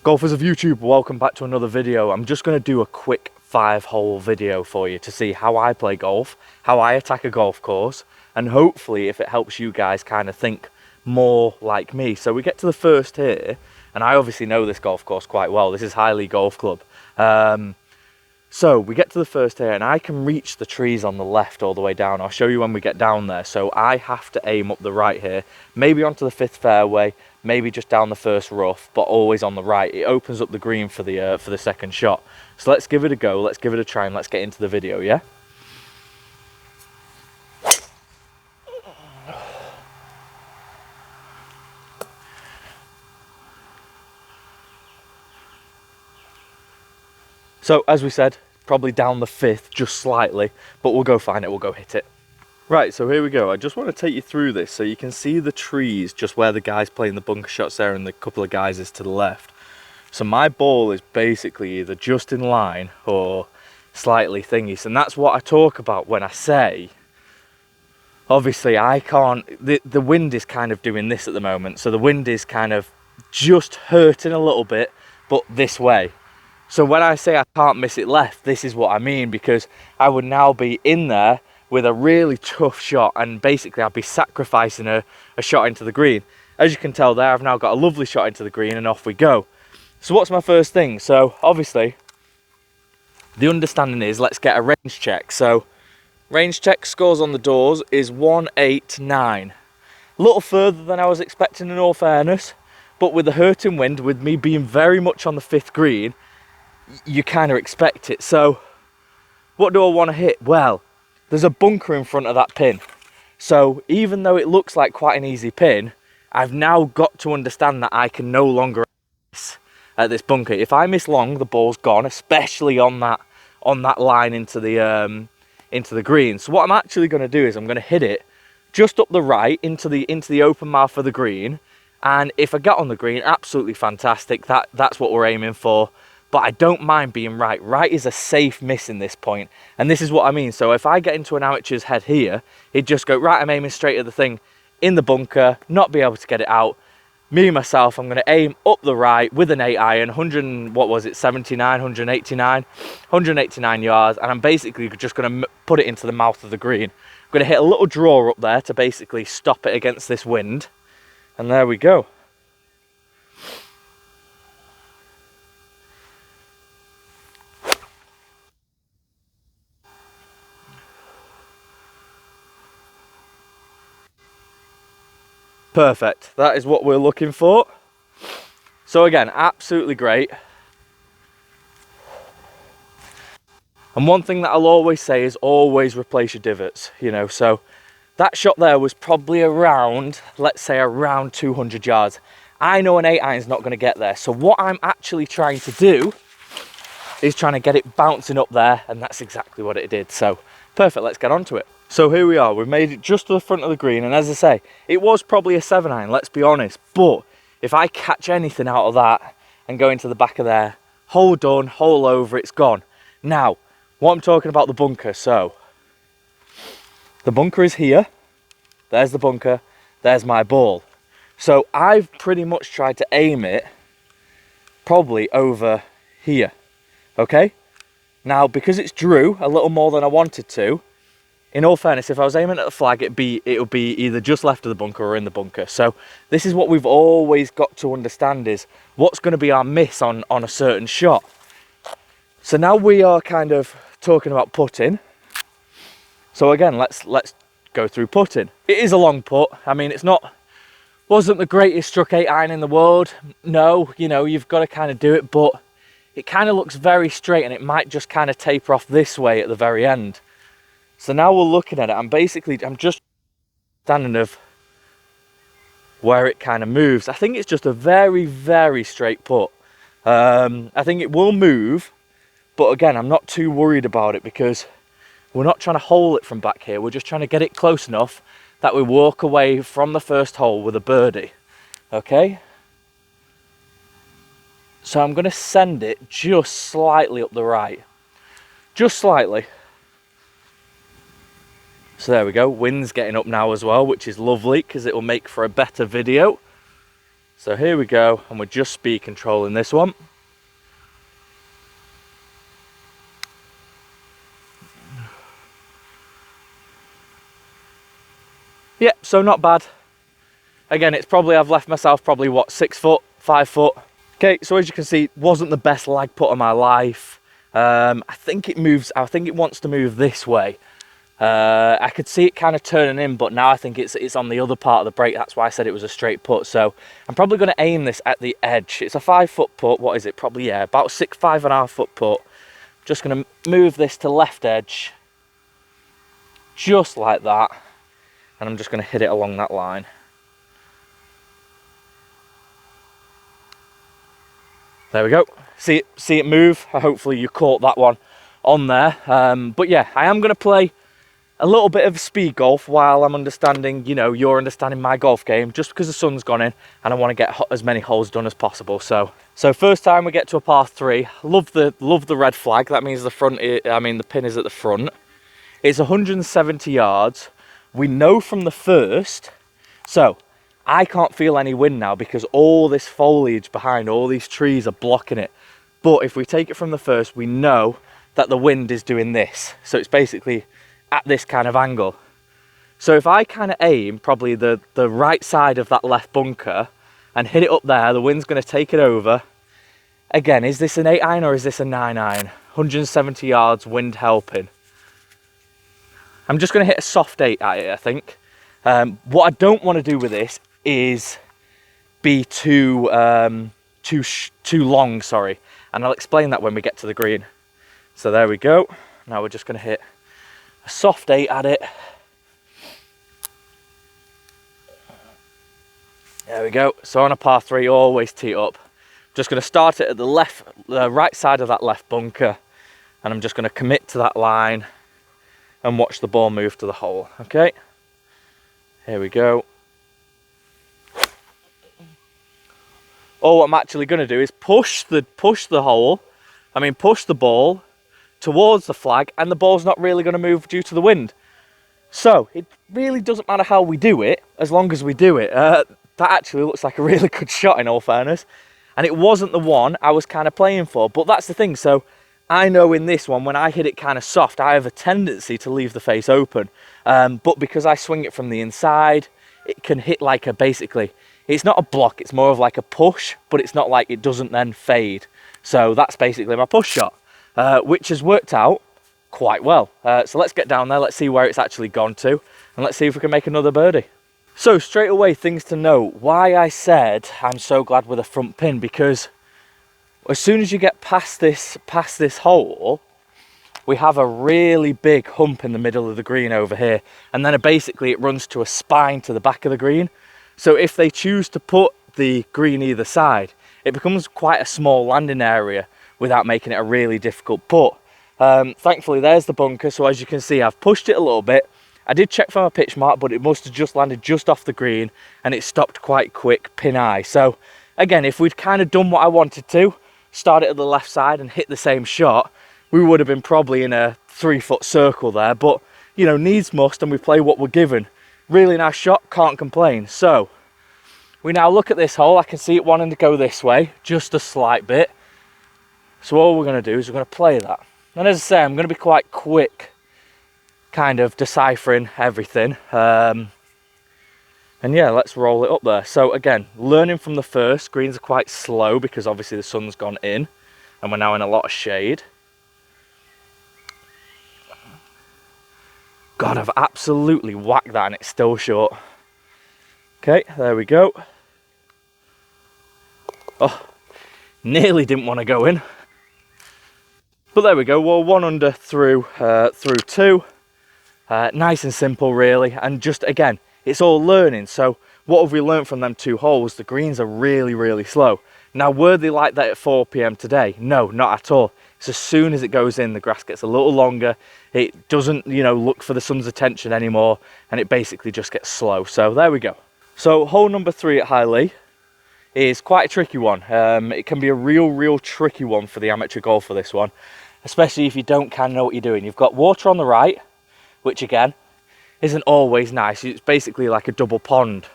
Golfers of YouTube, welcome back to another video. I'm just going to do a quick 5-hole video for you to see how I play golf, how I attack a golf course, and hopefully if it helps you guys kind of think more like me. So we get to the first here, and I obviously know this golf course quite well. This is Highley Golf Club. So we get to the first here, and I can reach the trees on the left all the way down. I'll show you when we get down there. So I have to aim up the right here, maybe onto the 5th fairway, maybe just down the first rough, but always on the right. It opens up the green for the second shot. So let's give it a go, let's give it a try, and let's get into the video, yeah? So as we said, probably down the 5th, just slightly, but we'll go find it, we'll go hit it. Right, so here we go. I just want to take you through this so you can see the trees just where the guy's playing the bunker shots there and the couple of guys is to the left. So my ball is basically either just in line or slightly thingy. And that's what I talk about when I say, obviously I can't, the wind is kind of doing this at the moment. So the wind is kind of just hurting a little bit, but this way. So when I say I can't miss it left, this is what I mean, because I would now be in there with a really tough shot, and basically I'd be sacrificing a shot into the green. As you can tell there, I've now got a lovely shot into the green, and off we go. So what's my first thing? So obviously the understanding is, let's get a range check. So range check scores on the doors is 189. A little further than I was expecting in all fairness, but with the hurting wind, with me being very much on the 5th green, you kind of expect it. So what do I want to hit? Well, there's a bunker in front of that pin. So even though it looks like quite an easy pin, I've now got to understand that I can no longer miss at this bunker. If I miss long, the ball's gone, especially on that line into the green. So what I'm actually going to do is I'm going to hit it just up the right into the open mouth of the green. And if I get on the green, absolutely fantastic. That's what we're aiming for. But I don't mind being right. Right is a safe miss in this point. And this is what I mean. So if I get into an amateur's head here, he'd just go, right, I'm aiming straight at the thing in the bunker, not be able to get it out. Me, myself, I'm going to aim up the right with an 8 iron, 100, what was it, 79, 189 yards. And I'm basically just going to put it into the mouth of the green. I'm going to hit a little draw up there to basically stop it against this wind. And there we go. Perfect, that is what we're looking for. So again, absolutely great. And one thing that I'll always say is always replace your divots, you know. So that shot there was probably around, let's say around 200 yards. I know an 8 iron's not going to get there. So what I'm actually trying to do is trying to get it bouncing up there, and that's exactly what it did. So perfect, let's get on to it. So here we are, we've made it just to the front of the green, and as I say, it was probably a 7 iron, let's be honest, but if I catch anything out of that and go into the back of there, hole done, hole over, it's gone. Now, what I'm talking about the bunker, so the bunker is here, there's the bunker, there's my ball. So I've pretty much tried to aim it probably over here, okay? Now, because it's drew a little more than I wanted to, in all fairness, if I was aiming at the flag, it would be either just left of the bunker or in the bunker. So this is what we've always got to understand, is what's going to be our miss on a certain shot. So now we are kind of talking about putting. So again, let's go through putting. It is a long putt. I mean, wasn't the greatest struck 8 iron in the world. No, you know, you've got to kind of do it, but it kind of looks very straight, and it might just kind of taper off this way at the very end. So now we're looking at it, I'm just standing of where it kind of moves. I think it's just a very, very straight putt. I think it will move, but again, I'm not too worried about it because we're not trying to hole it from back here. We're just trying to get it close enough that we walk away from the first hole with a birdie, okay? So I'm going to send it just slightly up the right, just slightly. So there we go, wind's getting up now as well, which is lovely because it will make for a better video. So here we go, and we're just speed controlling this one. Yep, so not bad. Again, it's probably, I've left myself probably what, 6 foot, 5 foot. Okay, so as you can see, wasn't the best lag putt of my life. I think it wants to move this way. I could see it kind of turning in, but now I think it's on the other part of the break. That's why I said it was a straight putt. So I'm probably going to aim this at the edge. It's a 5 foot putt. What is it? Probably, yeah, about 5.5 foot putt. Just going to move this to left edge, just like that. And I'm just going to hit it along that line. There we go. See it move. Hopefully you caught that one on there. But yeah, I am going to play a little bit of speed golf while I'm understanding, you know, you're understanding my golf game, just because the sun's gone in and I want to get as many holes done as possible. So first time we get to a par 3. Love the red flag. That means the pin is at the front. It's 170 yards. We know from the first, so I can't feel any wind now because all this foliage behind all these trees are blocking it. But if we take it from the first, we know that the wind is doing this. So it's basically at this kind of angle. So if I kind of aim probably the right side of that left bunker and hit it up there, the wind's going to take it over. Again, is this an 8 iron or is this a 9 iron? 170 yards, wind helping. I'm just going to hit a soft 8 at it, I think. What I don't want to do with this is be too long, sorry. And I'll explain that when we get to the green. So there we go. Now we're just going to hit a soft 8 at it. There we go. So on a par 3, always tee it up. Just going to start it at the right side of that left bunker. And I'm just going to commit to that line and watch the ball move to the hole. Okay, here we go. All I'm actually going to do is push the ball towards the flag, and the ball's not really going to move due to the wind. So it really doesn't matter how we do it, as long as we do it. That actually looks like a really good shot, in all fairness, and it wasn't the one I was kind of playing for. But that's the thing. So I know in this one, when I hit it kind of soft, I have a tendency to leave the face open. But because I swing it from the inside, it can hit like basically, it's not a block, it's more of like a push, but it's not like it doesn't then fade. So that's basically my push shot, which has worked out quite well. So let's get down there, let's see where it's actually gone to, and let's see if we can make another birdie. So straight away, things to note. Why I said I'm so glad with a front pin, because as soon as you get past this hole, we have a really big hump in the middle of the green over here. And then basically it runs to a spine to the back of the green. So if they choose to put the green either side, it becomes quite a small landing area without making it a really difficult putt. Thankfully, there's the bunker. So as you can see, I've pushed it a little bit. I did check for my pitch mark, but it must have just landed just off the green and it stopped quite quick, pin eye. So again, if we'd kind of done what I wanted to, start it at the left side and hit the same shot, we would have been probably in a 3 foot circle there. But you know, needs must, and we play what we're given. Really nice shot, can't complain. So we now look at this hole. I can see it wanting to go this way just a slight bit, so all we're going to do is we're going to play that. And as I say, I'm going to be quite quick kind of deciphering everything. And yeah, let's roll it up there. So again, learning from the first, greens are quite slow because obviously the sun's gone in and we're now in a lot of shade. God, I've absolutely whacked that and it's still short. Okay, there we go. Oh, nearly didn't want to go in. But there we go, well, 1 under through 2. Nice and simple really, and just again, it's all learning. So what have we learned from them 2 holes? The greens are really, really slow. Now, were they like that at 4 p.m. today? No, not at all. So as soon as it goes in, the grass gets a little longer. It doesn't, you know, look for the sun's attention anymore, and it basically just gets slow. So there we go. So hole number 3 at Legh is quite a tricky one. It can be a real tricky one for the amateur golfer, this one, especially if you don't kind of know what you're doing. You've got water on the right, which again isn't always nice. It's basically like a double pond.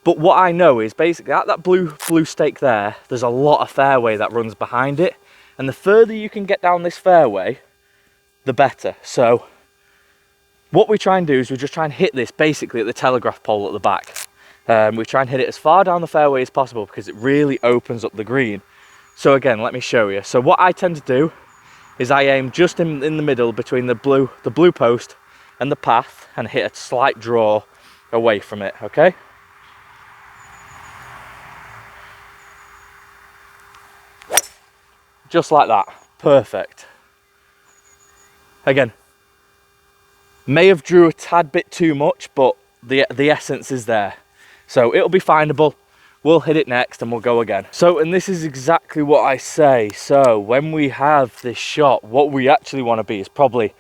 But what I know is basically at that blue stake there, there's a lot of fairway that runs behind it. And the further you can get down this fairway, the better. So what we try and do is we just try and hit this basically at the telegraph pole at the back. We try and hit it as far down the fairway as possible because it really opens up the green. So again, let me show you. So what I tend to do is I aim just in the middle between the blue post and the path and hit a slight draw away from it, okay? Just like that, perfect. Again, may have drew a tad bit too much, but the essence is there. So it'll be findable. We'll hit it next and we'll go again. So, and this is exactly what I say. So when we have this shot, what we actually want to be is probably,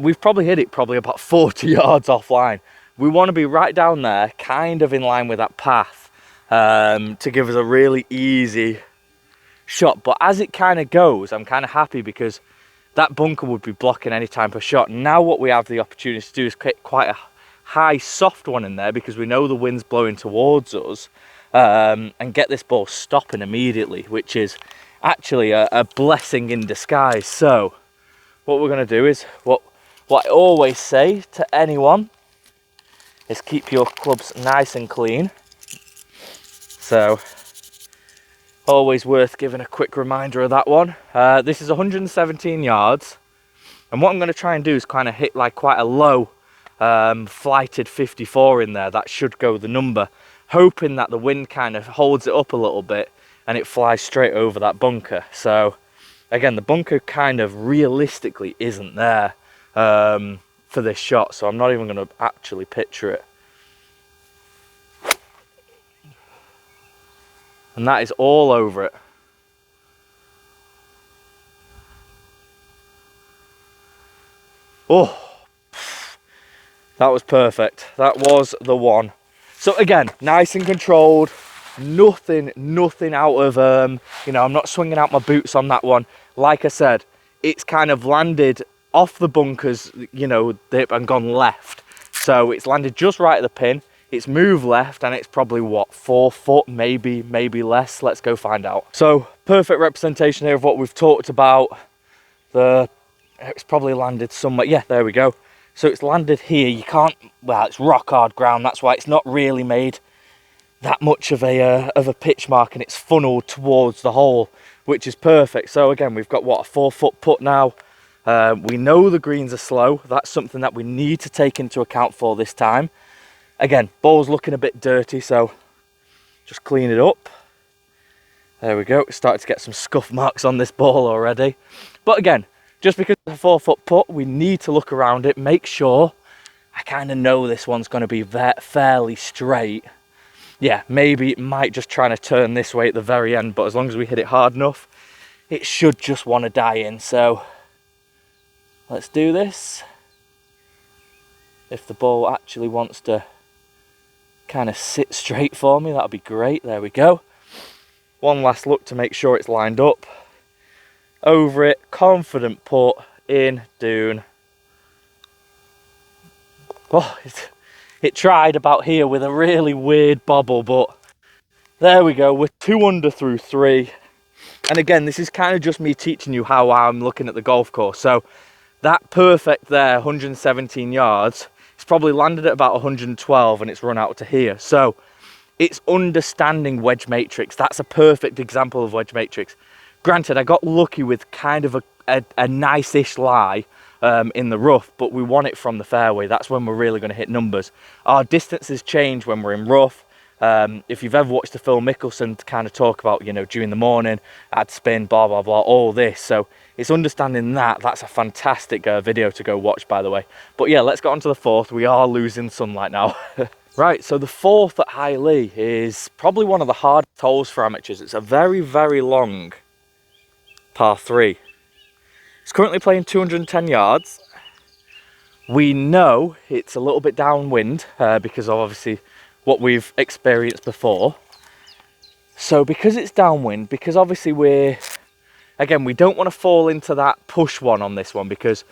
we've probably hit it probably about 40 yards offline. We want to be right down there, kind of in line with that path, to give us a really easy shot. But as it kind of goes, I'm kind of happy because that bunker would be blocking any type of shot. Now what we have the opportunity to do is create quite a high soft one in there because we know the wind's blowing towards us, and get this ball stopping immediately, which is actually a blessing in disguise. So what we're going to do is what I always say to anyone is keep your clubs nice and clean. So always worth giving a quick reminder of that one. This is 117 yards, and what I'm going to try and do is kind of hit like quite a low flighted 54 in there. That should go the number, hoping that the wind kind of holds it up a little bit and it flies straight over that bunker. So again, the bunker kind of realistically isn't there for this shot, so I'm not even going to actually picture it. And that is all over it. Oh, that was perfect. That was the one. So again, nice and controlled. Nothing out of, you know, I'm not swinging out my boots on that one. Like I said, it's kind of landed off the bunkers, you know, dip and gone left. So it's landed just right at the pin. It's moved left and it's probably what, 4 foot, maybe less. Let's go find out. So perfect representation here of what we've talked about. It's probably landed somewhere. Yeah, there we go. So it's landed here. You can't, well, it's rock hard ground. That's why it's not really made that much of a pitch mark, and it's funneled towards the hole, which is perfect. So again, we've got what, a 4 foot putt now. We know the greens are slow. That's something that we need to take into account for this time. Again, ball's looking a bit dirty, so just clean it up. There we go. It's started to get some scuff marks on this ball already. But again, just because it's a 4 foot putt, we need to look around it, make sure. I kind of know this one's going to be fairly straight. Yeah, maybe it might just try to turn this way at the very end, but as long as we hit it hard enough, it should just want to die in. So let's do this. If the ball actually wants to kind of sit straight for me, that'll be great. There we go. One last look to make sure it's lined up. Over it, confident putt, in, dune. Oh, it tried about here with a really weird bobble, but there we go. We're 2 under through 3. And again, this is kind of just me teaching you how I'm looking at the golf course. So that perfect there, 117 yards, it's probably landed at about 112 and it's run out to here. So it's understanding wedge matrix. That's a perfect example of wedge matrix. Granted, I got lucky with kind of a nice-ish lie in the rough, but we want it from the fairway. That's when we're really going to hit numbers. Our distances change when we're in rough. If you've ever watched the Phil Mickelson kind of talk about, you know, during the morning, I'd spin, blah, blah, blah, all this. So it's understanding that. That's a fantastic video to go watch, by the way. But yeah, let's get on to the 4th. We are losing sunlight now. Right, so the 4th at High Lee is probably one of the hardest holes for amateurs. It's a very, very long par 3. It's currently playing 210 yards. We know it's a little bit downwind because of obviously what we've experienced before. So because it's downwind, because obviously we don't want to fall into that push one on this one, because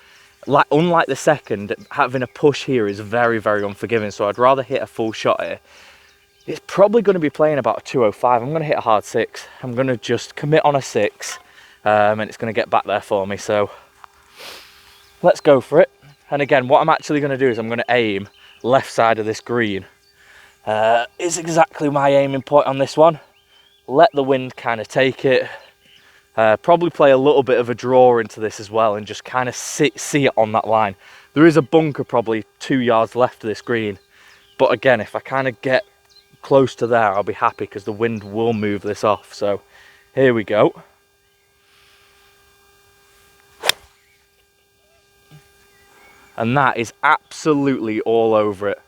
unlike the second, having a push here is very, very unforgiving. So I'd rather hit a full shot here. It's probably going to be playing about a 205. I'm going to hit a hard 6. I'm going to just commit on a 6, and it's going to get back there for me. So let's go for it. And again, what I'm actually going to do is I'm going to aim left side of this green. Is exactly my aiming point on this one. Let the wind kind of take it. Probably play a little bit of a draw into this as well, and just kind of see it on that line. There is a bunker probably 2 yards left of this green, but again, if I kind of get close to there, I'll be happy because the wind will move this off. So here we go. And that is absolutely all over it.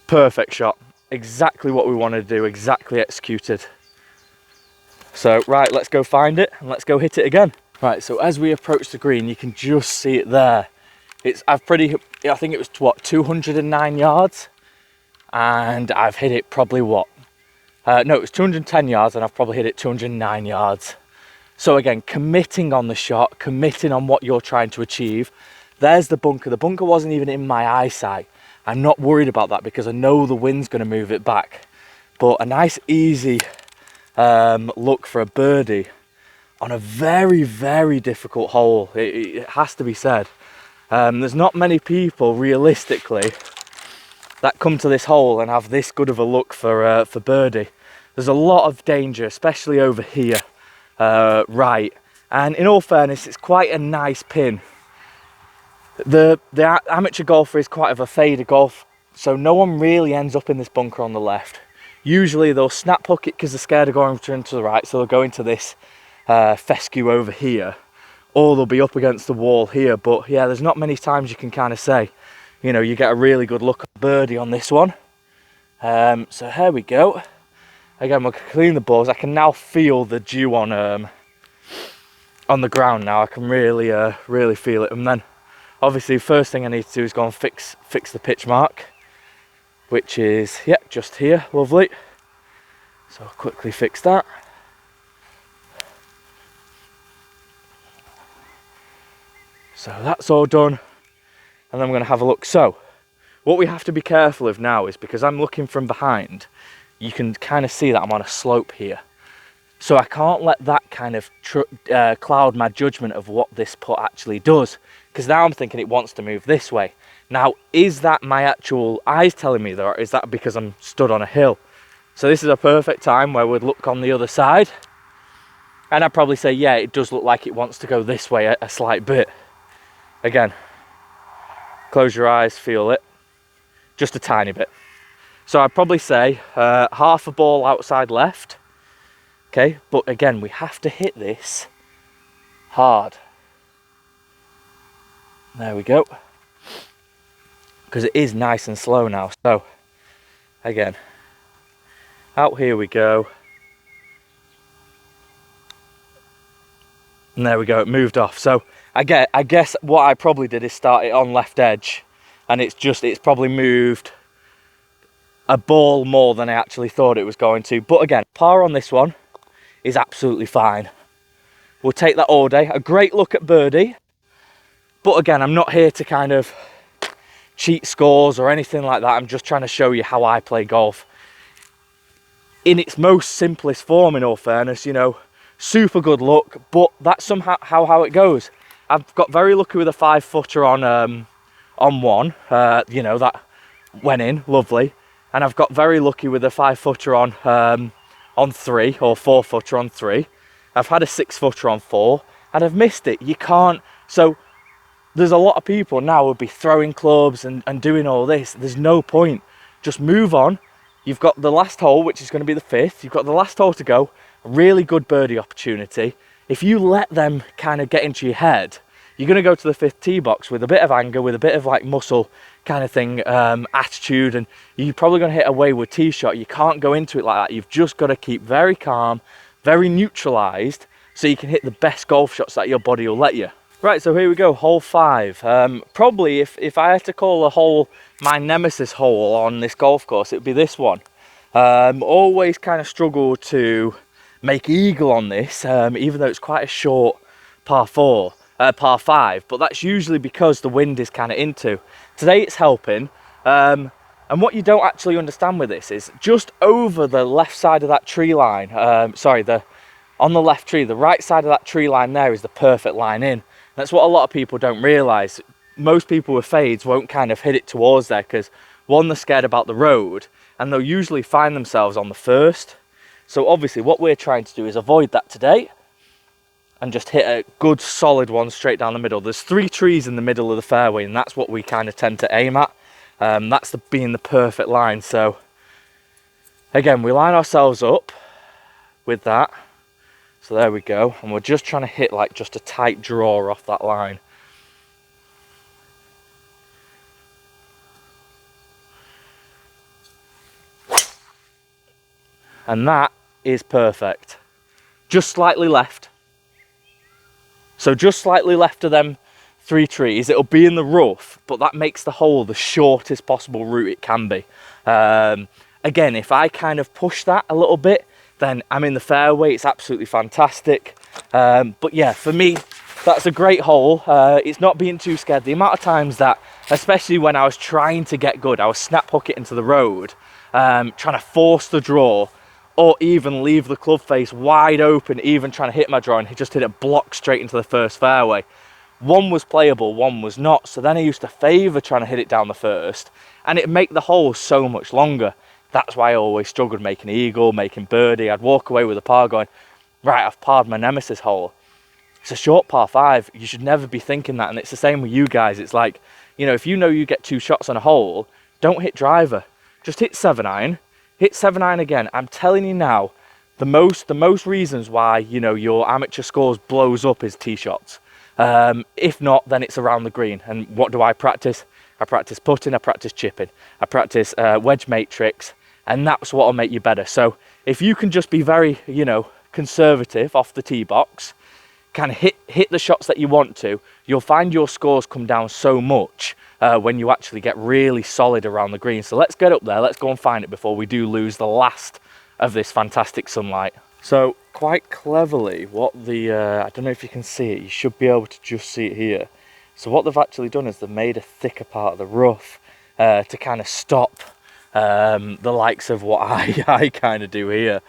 Perfect shot. Exactly what we wanted to do, exactly executed. So right, let's go find it and let's go hit it again. Right, so as we approach the green, you can just see it there. I think it was what, 209 yards, and I've hit it probably what? No, it was 210 yards, and I've probably hit it 209 yards. So again, committing on the shot, committing on what you're trying to achieve. There's the bunker. The bunker wasn't even in my eyesight. I'm not worried about that because I know the wind's going to move it back. But a nice, easy look for a birdie on a very, very difficult hole. It has to be said. There's not many people realistically that come to this hole and have this good of a look for birdie. There's a lot of danger, especially over here, right. And in all fairness, it's quite a nice pin. The amateur golfer is quite of a fader golf, so no one really ends up in this bunker on the left. Usually they'll snap hook it because they're scared of going to the right, so they'll go into this fescue over here, or they'll be up against the wall here. But yeah, there's not many times you can kind of say, you know, you get a really good look at birdie on this one. So here we go. Again, we'll clean the balls. I can now feel the dew on the ground now. I can really really feel it. And then obviously first thing I need to do is go and fix the pitch mark, which is, yeah, just here. Lovely. So I'll quickly fix that. So that's all done, and then I'm going to have a look. So what we have to be careful of now is, because I'm looking from behind, you can kind of see that I'm on a slope here. So I can't let that kind of cloud my judgment of what this putt actually does, because now I'm thinking it wants to move this way. Now, is that my actual eyes telling me that, or is that because I'm stood on a hill? So this is a perfect time where we'd look on the other side, and I'd probably say, yeah, it does look like it wants to go this way a slight bit. Again, close your eyes, feel it, just a tiny bit. So I'd probably say half a ball outside left. Okay, but again, we have to hit this hard. There we go. Because it is nice and slow now. So again, out here we go. And there we go, it moved off. So I guess what I probably did is start it on left edge, and it's probably moved a ball more than I actually thought it was going to. But again, par on this one is absolutely fine. We'll take that all day. A great look at birdie. But again, I'm not here to kind of cheat scores or anything like that. I'm just trying to show you how I play golf in its most simplest form, in all fairness. You know, super good luck, but that's somehow how it goes. I've got very lucky with a 5-footer on one. You know, that went in lovely, and I've got very lucky with a 5-footer on 3, or 4-footer on 3. I've had a 6-footer on 4, and I've missed it. You can't. So there's a lot of people now would be throwing clubs and doing all this. There's no point. Just move on. You've got the last hole, which is going to be the 5th. You've got the last hole to go. A really good birdie opportunity. If you let them kind of get into your head, you're going to go to the 5th tee box with a bit of anger, with a bit of like muscle kind of thing, attitude, and you're probably going to hit a wayward tee shot. You can't go into it like that. You've just got to keep very calm, very neutralized, so you can hit the best golf shots that your body will let you. Right, so here we go, hole 5. Probably if I had to call a hole my nemesis hole on this golf course, it would be this one. Always kind of struggle to make eagle on this, even though it's quite a short par 5, but that's usually because the wind is kind of into. Today it's helping. And what you don't actually understand with this is just over the left side of that tree line, on the left tree, the right side of that tree line there is the perfect line in. That's what a lot of people don't realise. Most people with fades won't kind of hit it towards there because, one, they're scared about the road, and they'll usually find themselves on the first. So obviously what we're trying to do is avoid that today and just hit a good solid one straight down the middle. There's 3 trees in the middle of the fairway, and that's what we kind of tend to aim at. That's being the perfect line. So again, we line ourselves up with that. So there we go, and we're just trying to hit like just a tight draw off that line. And that is perfect. Just slightly left. So just slightly left of them 3 trees. It'll be in the rough, but that makes the hole the shortest possible route it can be. Again, if I kind of push that a little bit, then I'm in the fairway. It's absolutely fantastic. But yeah, for me, that's a great hole. It's not being too scared. The amount of times that, especially when I was trying to get good, I was snap hook it into the road, trying to force the draw, or even leave the club face wide open, even trying to hit my draw, and just hit it block straight into the first fairway. One was playable, one was not. So then I used to favour trying to hit it down the first, and it'd make the hole so much longer. That's why I always struggled making eagle, making birdie. I'd walk away with a par going, right, I've parred my nemesis hole. It's a short par 5. You should never be thinking that. And it's the same with you guys. It's like, you know, if you know you get 2 shots on a hole, don't hit driver. Just hit 7-iron. Hit 7-iron again. I'm telling you now, the most reasons why, you know, your amateur scores blows up is tee shots. If not, then it's around the green. And what do I practice? I practice putting, I practice chipping, I practice wedge matrix, and that's what will make you better. So if you can just be very, you know, conservative off the tee box, kind of hit the shots that you want to, you'll find your scores come down so much when you actually get really solid around the green. So let's get up there, let's go and find it before we do lose the last of this fantastic sunlight. So quite cleverly, what the, I don't know if you can see it, you should be able to just see it here. So what they've actually done is they've made a thicker part of the rough to kind of stop the likes of what I kind of do here.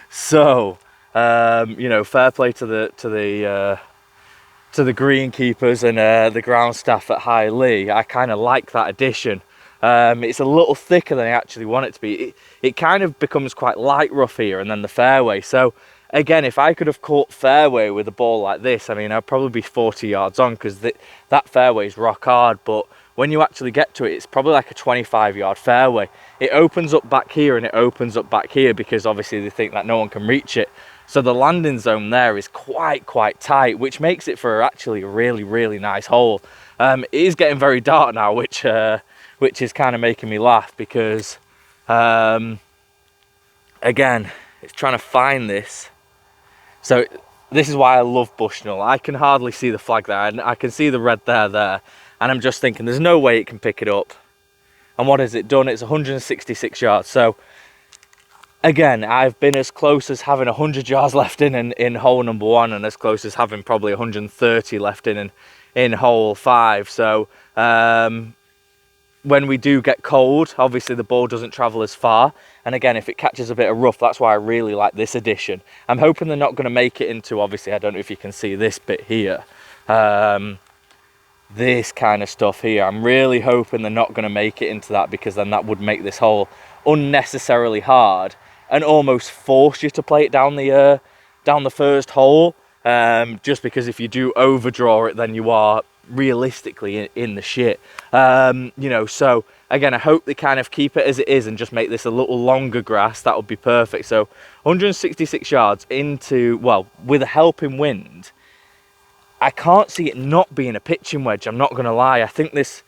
So you know, fair play to the greenkeepers and the ground staff at High Legh. I kind of like that addition. It's a little thicker than I actually want it to be. It kind of becomes quite light rough here, and then the fairway. So again, if I could have caught fairway with a ball like this, I mean, I'd probably be 40 yards on, because that fairway is rock hard. But when you actually get to it, it's probably like a 25-yard fairway. It opens up back here and it opens up back here because obviously they think that no one can reach it. So the landing zone there is quite tight, which makes it for actually a really nice hole. It is getting very dark now, which is kind of making me laugh, because again, it's trying to find this. So this is why I love Bushnell. I can hardly see the flag there, and I can see the red there, and I'm just thinking there's no way it can pick it up. And what has it done? It's 166 yards. So again, I've been as close as having 100 yards left in hole number 1, and as close as having probably 130 left in hole 5. So when we do get cold, obviously the ball doesn't travel as far, and again, if it catches a bit of rough, that's why I really like this addition. I'm hoping they're not going to make it into, obviously, I don't know if you can see this bit here, this kind of stuff here. I'm really hoping they're not going to make it into that, because then that would make this hole unnecessarily hard and almost force you to play it down the first hole, just because if you do overdraw it, then you are realistically in the shit. You know, so again, I hope they kind of keep it as it is and just make this a little longer grass. That would be perfect. So 166 yards into, well, with a helping wind, I can't see it not being a pitching wedge. I'm not going to lie. I think this,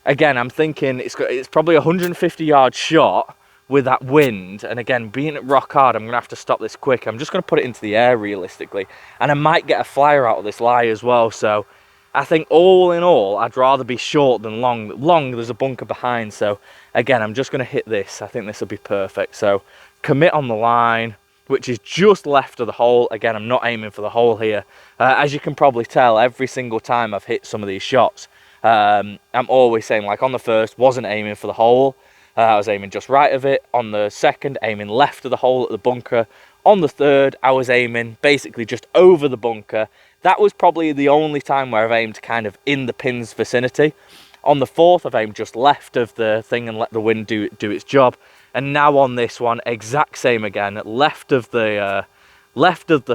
again, I'm thinking it's probably a 150-yard shot with that wind, and again, being at rock hard, I'm gonna have to stop this quick. I'm just gonna put it into the air realistically, and I might get a flyer out of this lie as well. So I think all in all, I'd rather be short than long. Long, there's a bunker behind, so again, I'm just gonna hit this. I think this will be perfect. So commit on the line, which is just left of the hole. Again, I'm not aiming for the hole here. As you can probably tell, every single time I've hit some of these shots, I'm always saying, like on the first, wasn't aiming for the hole. I was aiming just right of it. On the second, aiming left of the hole at the bunker. On the third, I was aiming basically just over the bunker. That was probably the only time where I've aimed kind of in the pin's vicinity. On the fourth, I've aimed just left of the thing and let the wind do its job. And now on this one, exact same again, left of the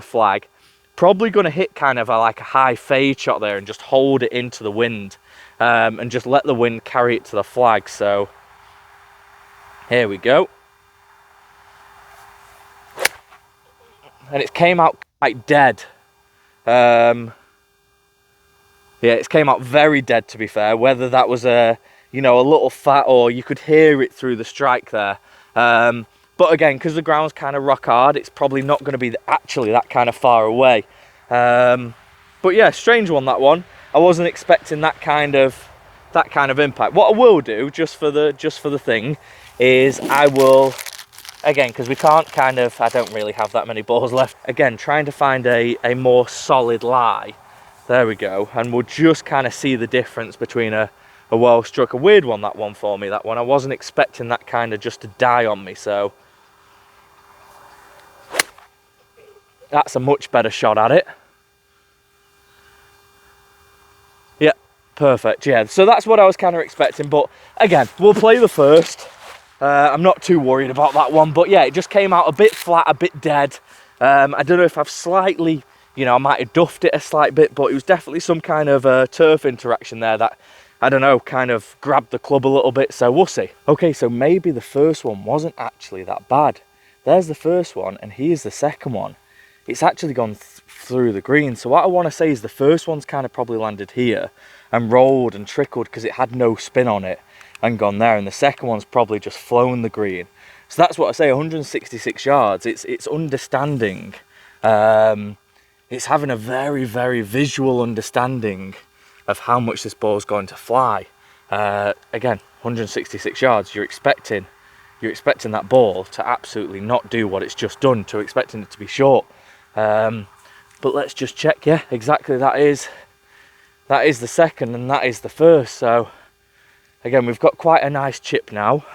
flag. Probably going to hit kind of like a high fade shot there and just hold it into the wind, and just let the wind carry it to the flag. So here we go. And it came out quite dead. Yeah, it came out very dead, to be fair. Whether that was a little fat, or you could hear it through the strike there. But again, because the ground's kind of rock hard, it's probably not going to be actually that kind of far away. But yeah, strange one, that one. I wasn't expecting that kind of impact. What I will do, just for the thing, is I will, again, because we can't I don't really have that many balls left. Again, trying to find a more solid lie. There we go. And we'll just kind of see the difference between a well struck. A weird one, that one for me, that one. I wasn't expecting that kind of just to die on me, so. That's a much better shot at it. Yeah, perfect, yeah. So that's what I was kind of expecting, but again, we'll play the first. I'm not too worried about that one, but yeah, it just came out a bit flat, a bit dead. I don't know if I've slightly, I might have duffed it a slight bit, but it was definitely some kind of turf interaction there that, I don't know, kind of grabbed the club a little bit, so we'll see. Okay, so maybe the first one wasn't actually that bad. There's the first one, and here's the second one. It's actually gone through the green. So what I want to say is the first one's kind of probably landed here and rolled and trickled because it had no spin on it and gone there. And the second one's probably just flown the green. So that's what I say, 166 yards. It's understanding. It's having a very, very visual understanding of how much this ball's going to fly. Again, 166 yards. You're expecting that ball to absolutely not do what it's just done, to expecting it to be short. But let's just check. Yeah, exactly, that is the second and that is the first. So again, we've got quite a nice chip now.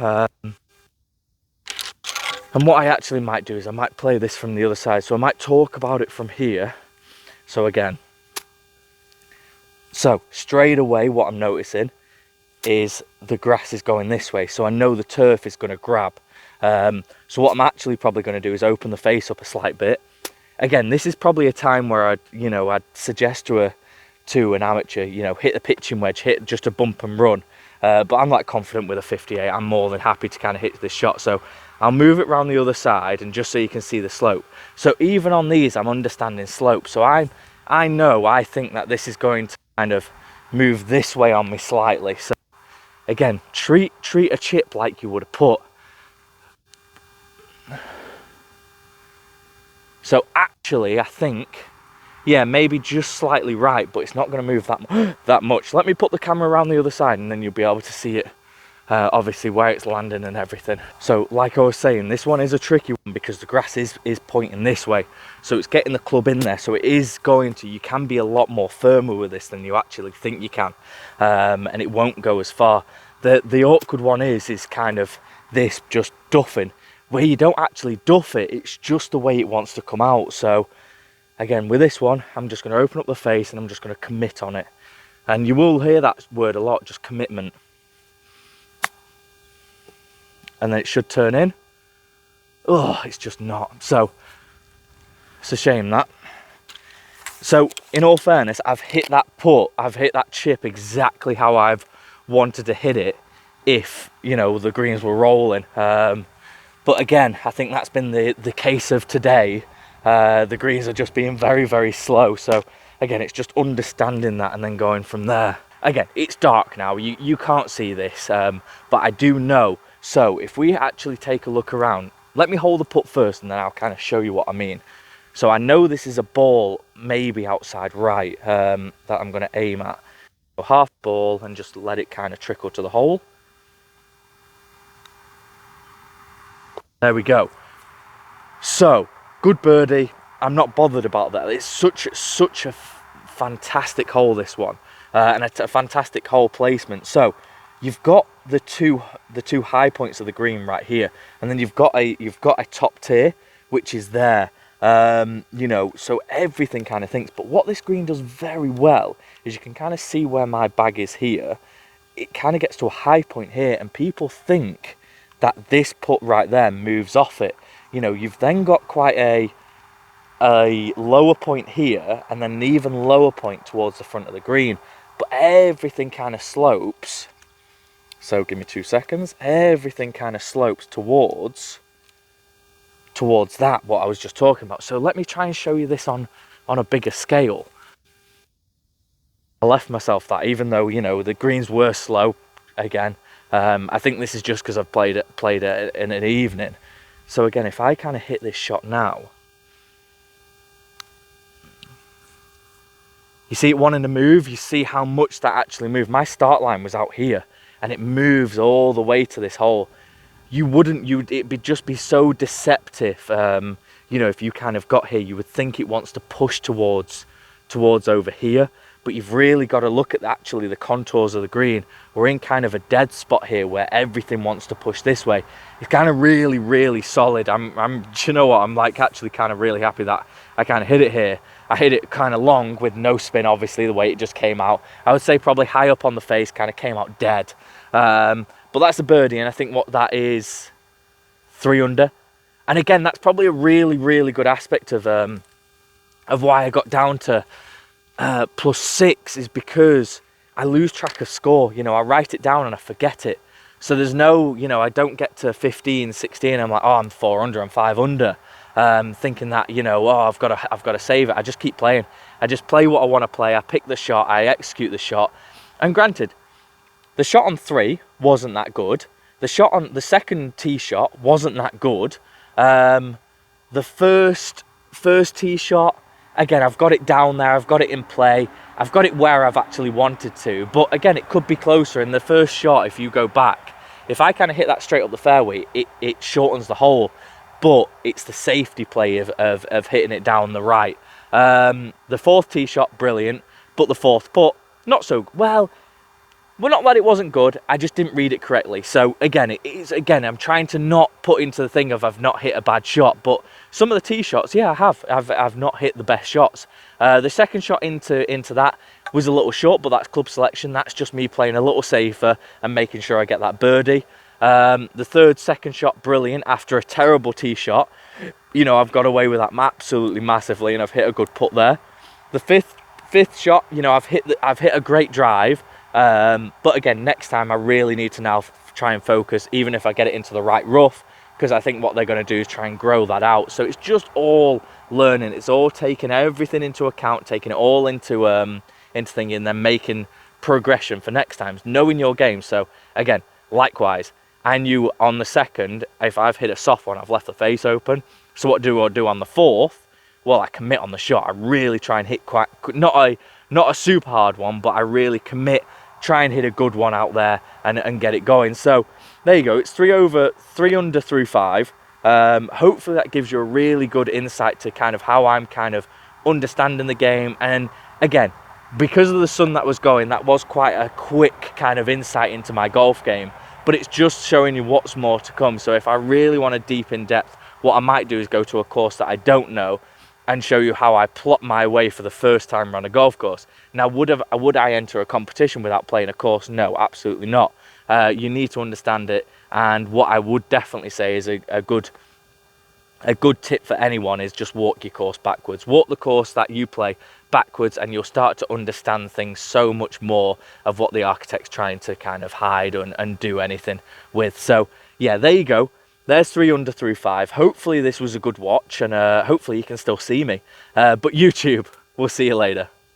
And what I actually might do is I might play this from the other side, so I might talk about it from here. So again, so straight away what I'm noticing is the grass is going this way, so I know the turf is going to grab. So what I'm actually probably going to do is open the face up a slight bit. Again, this is probably a time where I'd suggest to an amateur, hit the pitching wedge, hit just a bump and run. But I'm like confident with a 58. I'm more than happy to kind of hit this shot. So I'll move it around the other side, and just so you can see the slope. So even on these, I'm understanding slope. So I think that this is going to kind of move this way on me slightly. So again, treat a chip like you would a putt. So actually, I think, yeah, maybe just slightly right, but it's not going to move that much. Let me put the camera around the other side, and then you'll be able to see it, obviously, where it's landing and everything. So like I was saying, this one is a tricky one because the grass is pointing this way. So it's getting the club in there. So it is you can be a lot more firmer with this than you actually think you can. And it won't go as far. The awkward one is kind of this just duffing, where you don't actually duff it, it's just the way it wants to come out. So again, with this one, I'm just going to open up the face and I'm just going to commit on it. And you will hear that word a lot, just commitment. And then it should turn in. Oh, it's just not. So it's a shame that. So in all fairness, I've hit that putt, I've hit that chip exactly how I've wanted to hit it if, the greens were rolling. But again, I think that's been the case of today. The greens are just being very, very slow. So again, it's just understanding that and then going from there. Again, it's dark now. You can't see this, but I do know. So if we actually take a look around, let me hold the putt first and then I'll kind of show you what I mean. So I know this is a ball maybe outside right that I'm going to aim at. So half ball and just let it kind of trickle to the hole. There we go. So, good birdie. I'm not bothered about that. It's such a fantastic hole, this one. And it's a fantastic hole placement. So, you've got the two high points of the green right here, and then you've got a top tier which is there. You know, so everything kind of thinks. But what this green does very well is you can kind of see where my bag is here. It kind of gets to a high point here, and people think that this putt right there moves off it. You know, you've then got quite a lower point here, and then an even lower point towards the front of the green. But everything kind of slopes. So give me 2 seconds. Everything kind of slopes towards that, what I was just talking about. So let me try and show you this on a bigger scale. I left myself that, even though, you know, the greens were slow again. I think this is just because I've played it in an evening. So again, if I kind of hit this shot now, you see it wanting to move. You see how much that actually moved. My start line was out here, and it moves all the way to this hole. It'd just be so deceptive. You know, if you kind of got here, you would think it wants to push towards over here, but you've really got to look at actually the contours of the green. We're in kind of a dead spot here where everything wants to push this way. It's kind of really, really solid. Do you know what? I'm like actually kind of really happy that I kind of hit it here. I hit it kind of long with no spin, obviously, the way it just came out. I would say probably high up on the face, kind of came out dead. But that's a birdie, and I think what that is, 3 under. And again, that's probably a really, really good aspect of why I got down to +6, is because I lose track of score. You know, I write it down and I forget it. So there's no, you know, I don't get to 15, 16. I'm like, oh, I'm 4 under, I'm 5 under. Thinking that, you know, oh, I've got to save it. I just keep playing. I just play what I want to play. I pick the shot, I execute the shot. And granted, the shot on 3 wasn't that good. The shot on the second tee shot wasn't that good. The first tee shot, again, I've got it down there. I've got it in play. I've got it where I've actually wanted to. But again, it could be closer. In the first shot, if you go back, if I kind of hit that straight up the fairway, it shortens the hole. But it's the safety play of hitting it down the right. The fourth tee shot, brilliant. But the fourth putt, not so well. Well, not that it wasn't good, I just didn't read it correctly. So again, I'm trying to not put into the thing of I've not hit a bad shot, but some of the tee shots, yeah, I have. I've not hit the best shots. The second shot into that was a little short, but that's club selection. That's just me playing a little safer and making sure I get that birdie. The second shot, brilliant, after a terrible tee shot. You know, I've got away with that absolutely massively, and I've hit a good putt there. The fifth shot, you know, I've hit a great drive. But again, next time I really need to now try and focus, even if I get it into the right rough, because I think what they're going to do is try and grow that out. So it's just all learning. It's all taking everything into account, taking it all into thinking, and then making progression for next times, knowing your game. So again, likewise, I knew on the second, if I've hit a soft one, I've left the face open. So what do I do on the fourth? Well, I commit on the shot. I really try and hit quite, not a super hard one, but I really commit, try and hit a good one out there and get it going. So there you go. It's 3 under through 5. Hopefully that gives you a really good insight to kind of how I'm kind of understanding the game. And again, because of the sun that was going, that was quite a quick kind of insight into my golf game. But it's just showing you what's more to come. So if I really want a deep in depth, what I might do is go to a course that I don't know and show you how I plot my way for the first time around a golf course. Now, would I enter a competition without playing a course? No, absolutely not. You need to understand it, and what I would definitely say is a good tip for anyone is just walk your course backwards. Walk the course that you play backwards, and you'll start to understand things so much more of what the architect's trying to kind of hide and do anything with. So yeah, there you go. There's 3 under through 5. Hopefully this was a good watch, and hopefully you can still see me. But YouTube, we'll see you later.